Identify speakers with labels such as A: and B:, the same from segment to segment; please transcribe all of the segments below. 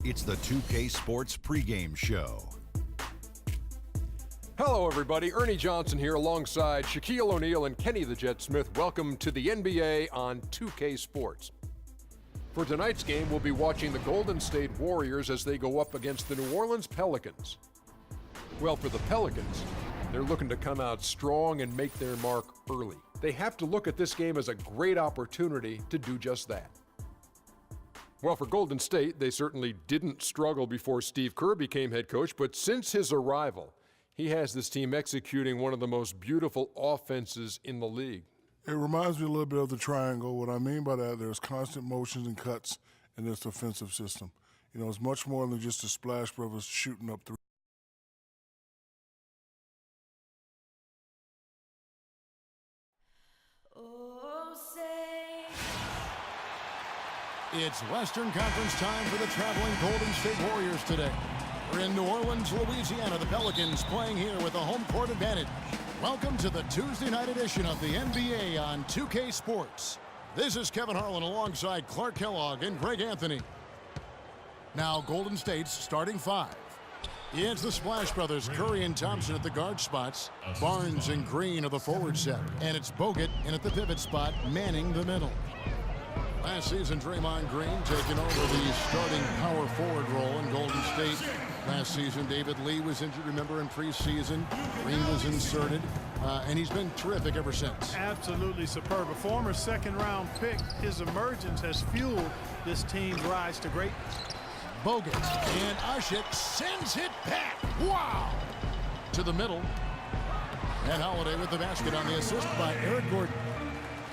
A: It's the 2K Sports pregame show.
B: Hello, everybody. Ernie Johnson here alongside Shaquille O'Neal and Kenny the Jet Smith. Welcome to the NBA on 2K Sports. For tonight's game, we'll be watching the Golden State Warriors as they go up against the New Orleans Pelicans. Well, for the Pelicans, they're looking to come out strong and make their mark early. They have to look at this game as a great opportunity to do just that. Well, for Golden State, they certainly didn't struggle before Steve Kerr became head coach, but since his arrival, he has this team executing one of the most beautiful offenses in the league.
C: It reminds me a little bit of the triangle. What I mean by that, there's constant motions and cuts in this offensive system. You know, it's much more than just a Splash Brothers shooting up three.
D: It's Western Conference time for the traveling Golden State Warriors today. We're in New Orleans, Louisiana. The Pelicans playing here with a home court advantage. Welcome to the Tuesday night edition of the NBA on 2K Sports. This is Kevin Harlan alongside Clark Kellogg and Greg Anthony. Now Golden State's starting five. It's the Splash Brothers, Curry and Thompson at the guard spots. Barnes and Green are the forward set. And it's Bogut in at the pivot spot, manning the middle. Last season, Draymond Green taking over the starting power forward role in Golden State. Last season, David Lee was injured, remember, in preseason. Green was inserted, and he's been terrific ever since.
E: Absolutely superb. A former second-round pick, his emergence has fueled this team's rise to greatness.
D: Bogut, and Ushit sends it back. Wow! To the middle. And Holiday with the basket on the assist by Eric Gordon.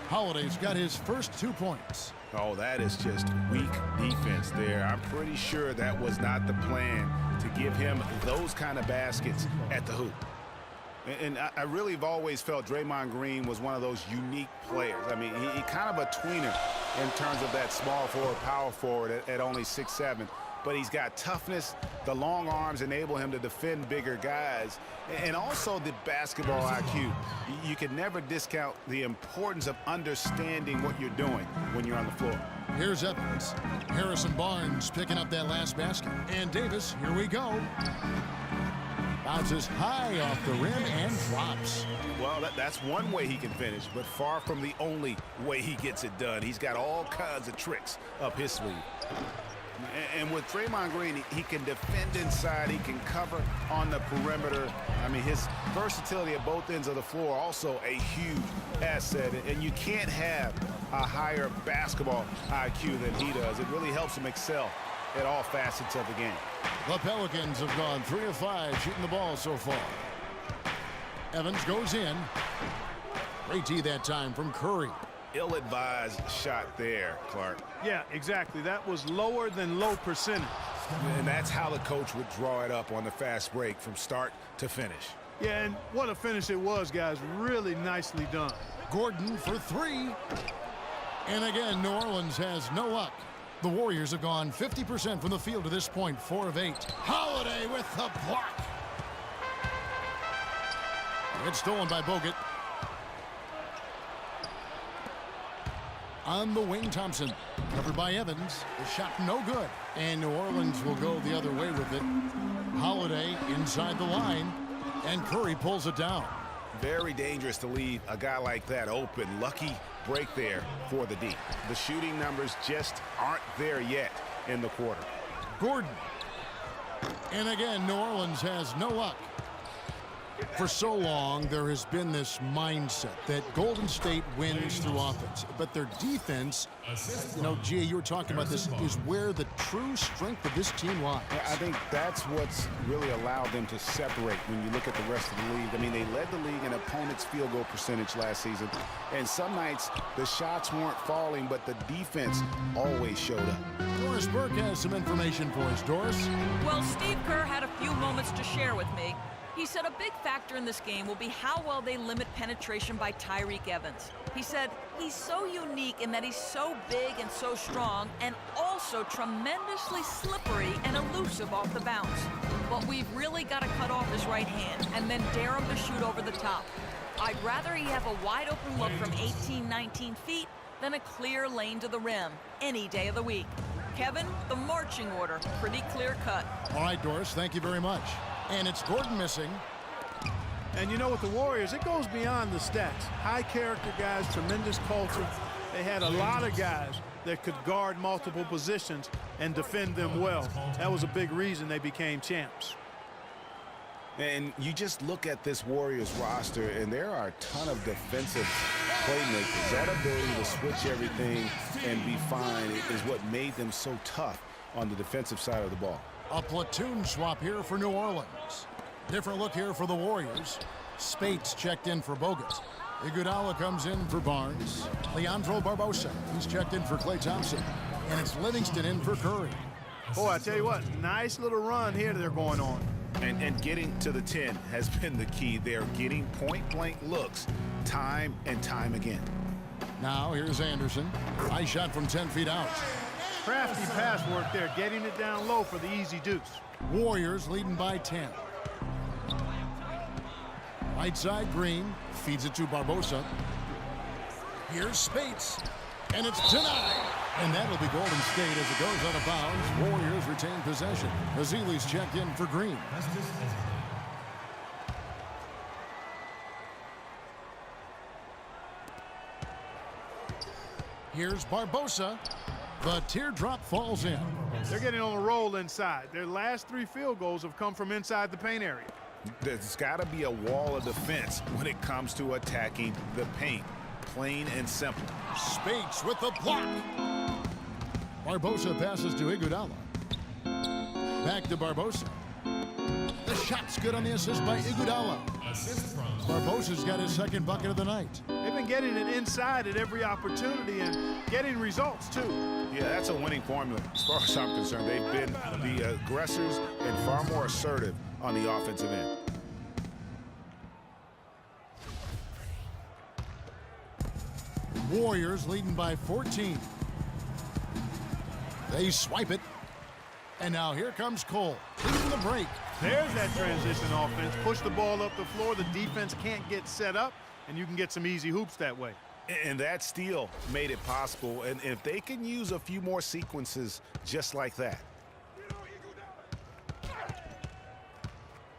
D: Holiday's got his first 2 points.
F: Oh, that is just weak defense there. I'm pretty sure that was not the plan to give him those kind of baskets at the hoop. And I really have always felt Draymond Green was one of those unique players. I mean, he kind of a tweener in terms of that small forward, power forward at only 6'7". But he's got toughness. The long arms enable him to defend bigger guys. And also the basketball IQ. You can never discount the importance of understanding what you're doing when you're on the floor.
D: Here's Evans. Harrison Barnes picking up that last basket. And Davis, here we go. Bounces high off the rim and drops.
F: Well, that's one way he can finish, but far from the only way he gets it done. He's got all kinds of tricks up his sleeve. And with Draymond Green, he can defend inside. He can cover on the perimeter. I mean, his versatility at both ends of the floor also a huge asset. And you can't have a higher basketball IQ than he does. It really helps him excel at all facets of the game.
D: The Pelicans have gone 3 of 5 shooting the ball so far. Evans goes in. Great D that time from Curry.
F: Ill-advised shot there, Clark.
E: Yeah, exactly. That was lower than low percentage.
F: And that's how the coach would draw it up on the fast break from start to finish.
E: Yeah, and what a finish it was, guys. Really nicely done.
D: Gordon for 3. And again, New Orleans has no luck. The Warriors have gone 50% from the field to this point, 4 of 8. Holiday with the block. It's stolen by Bogut. On the wing, Thompson. Covered by Evans. The shot no good. And New Orleans will go the other way with it. Holiday inside the line. And Curry pulls it down.
F: Very dangerous to leave a guy like that open. Lucky break there for the D. The shooting numbers just aren't there yet in the quarter.
D: Gordon. And again, New Orleans has no luck. For so long, there has been this mindset that Golden State wins through offense, but their defense, you know, Gia, you were talking about this, is where the true strength of this team lies.
F: Yeah, I think that's what's really allowed them to separate when you look at the rest of the league. I mean, they led the league in opponents' field goal percentage last season, and some nights the shots weren't falling, but the defense always showed up.
D: Doris Burke has some information for us. Doris?
G: Well, Steve Kerr had a few moments to share with me. He said a big factor in this game will be how well they limit penetration by Tyreke Evans. He said he's so unique in that he's so big and so strong and also tremendously slippery and elusive off the bounce. But we've really got to cut off his right hand and then dare him to shoot over the top. I'd rather he have a wide open look from 18, 19 feet than a clear lane to the rim any day of the week. Kevin, the marching order, pretty clear cut.
D: All right, Doris, thank you very much. And it's Gordon missing.
E: And you know, with the Warriors, it goes beyond the stats. High character guys, tremendous culture. They had a lot of guys that could guard multiple positions and defend them well. That was a big reason they became champs.
F: And you just look at this Warriors roster, and there are a ton of defensive playmakers. That ability to switch everything and be fine is what made them so tough on the defensive side of the ball.
D: A platoon swap here for New Orleans. Different look here for the Warriors. Spates checked in for Bogut. Iguodala comes in for Barnes. Leandro Barbosa, he's checked in for Klay Thompson. And it's Livingston in for Curry.
E: Boy, I tell you what, nice little run here they're going on.
F: And getting to the 10 has been the key. They're getting point-blank looks time and time again.
D: Now here's Anderson. High shot from 10 feet out.
E: Crafty pass work there, getting it down low for the easy deuce.
D: Warriors leading by 10. Right side, Green feeds it to Barbosa. Here's Spates, and it's denied. And that'll be Golden State as it goes out of bounds. Warriors retain possession. Ezeli's checked in for Green. Here's Barbosa. The teardrop falls in.
E: They're getting on a roll inside. Their last 3 field goals have come from inside the paint area.
F: There's got to be a wall of defense when it comes to attacking the paint. Plain and simple.
D: Spates with the block. Barbosa passes to Iguodala. Back to Barbosa. The shot's good on the assist by Iguodala. Barbosa's got his second bucket of the night.
E: They've been getting it inside at every opportunity and getting results, too.
F: Yeah, that's a winning formula. As far as I'm concerned, they've been the aggressors and far more assertive on the offensive end.
D: Warriors leading by 14. They swipe it. And now here comes Cole, leading the break.
E: There's that transition offense. Push the ball up the floor. The defense can't get set up, and you can get some easy hoops that way.
F: And that steal made it possible. And if they can use a few more sequences just like that.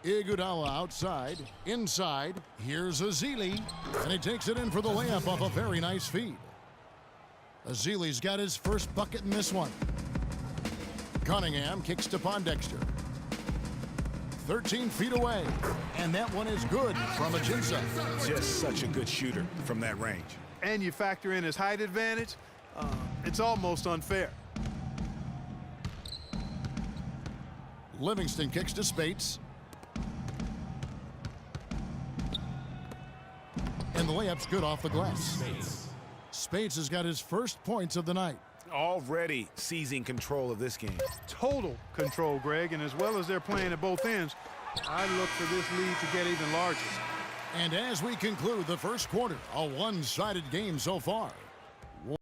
D: Iguodala outside, inside. Here's Ezeli, and he takes it in for the layup off a very nice feed. Ezeli's got his first bucket in this one. Cunningham kicks to Pondexter. 13 feet away, and that one is good from Ajinça.
F: Just such a good shooter from that range.
E: And you factor in his height advantage, it's almost unfair.
D: Livingston kicks to Spates. And the layup's good off the glass. Spates has got his first points of the night.
F: Already seizing control of this game.
E: Total control, Greg, and as well as they're playing at both ends, I look for this lead to get even larger.
D: And as we conclude the first quarter, a one-sided game so far.